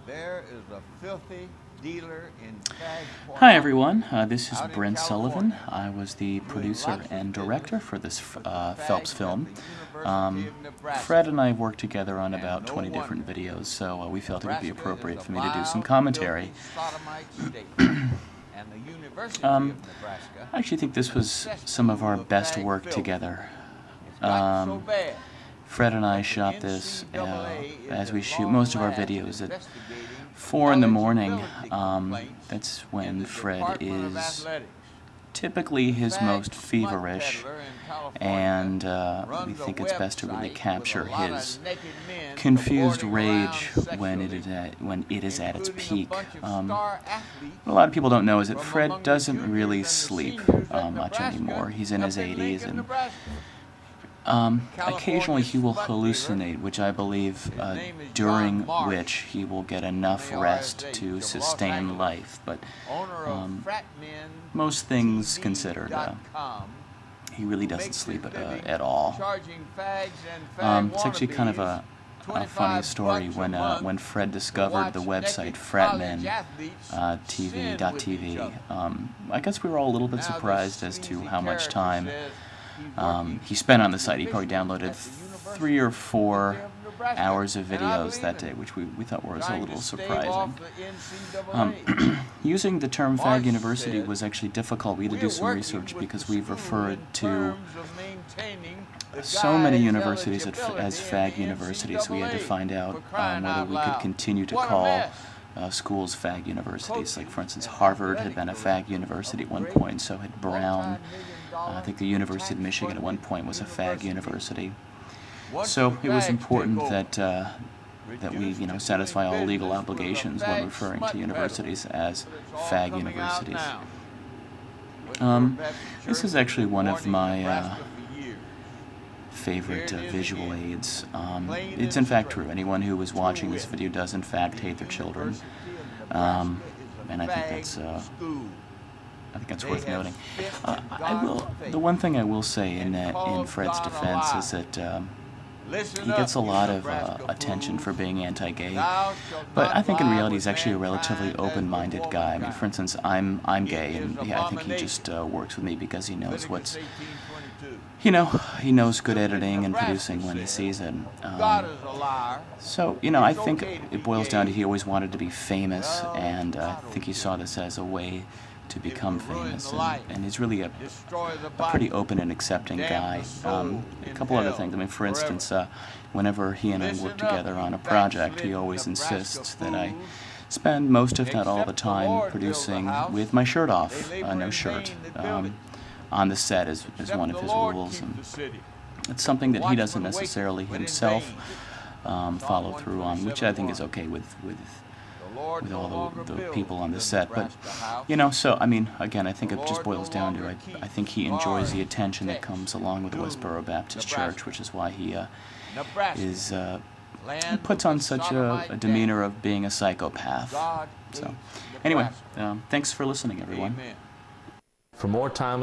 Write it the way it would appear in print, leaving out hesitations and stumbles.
There is a filthy dealer in Hi everyone, this is Brent Sullivan. I was the producer and director for this Phelps film. Fred and I worked together on about 20 different videos, so we felt it would be appropriate for me to do some commentary. I actually think this was some of our best work together. Fred and I shot this as we shoot most of our videos at 4 in the morning. That's when Fred is typically his most feverish, and we think it's best to really capture his confused rage when it is at its peak. What a lot of people don't know is that Fred doesn't really sleep much anymore. He's in his 80s, and occasionally he will hallucinate, which I believe during which he will get enough rest to sustain life. But most things considered, he really doesn't sleep at all. It's actually kind of a funny story. When Fred discovered the website fratmentv.tv, I guess we were all a little bit surprised as to how much time he spent on the site. He probably downloaded 3 or 4 hours of videos that day, which we thought was a little surprising. Using the term Fag University was actually difficult. We had to do some research because we've referred to so many universities as Fag Universities. We had to find out whether we could continue to call schools Fag Universities. Like, for instance, Harvard had been a Fag University at one point, so had Brown. I think the University of Michigan at one point was a Fag University. So it was important that we, satisfy all legal obligations when referring to universities as Fag Universities. This is actually one of my favorite visual aids. It's in fact true. Anyone who is watching this video does in fact hate their children, and I think that's worth noting. The one thing I will say in Fred's defense is that he gets a lot of attention for being anti-gay, but I think in reality he's actually a relatively open-minded guy. I mean, for instance, I'm gay, and I think he just works with me because he knows what's, he knows good editing and producing when he sees it. So, I think it boils down to he always wanted to be famous, and I think he saw this as a way to become famous, and he's really a pretty open and accepting guy. A couple other things. I mean, for instance, whenever he and I work together on a project, he always insists that I spend most, if not all, the time producing with my shirt off, no shirt, on the set is one of his rules, and it's something that he doesn't necessarily himself follow through on, which I think is okay with all the people on the set. But, so, I mean, again, I think it just boils down to, I think he enjoys the attention that comes along with the Westboro Baptist Church, which is why he puts on such a demeanor of being a psychopath. So, anyway, thanks for listening, everyone. For more time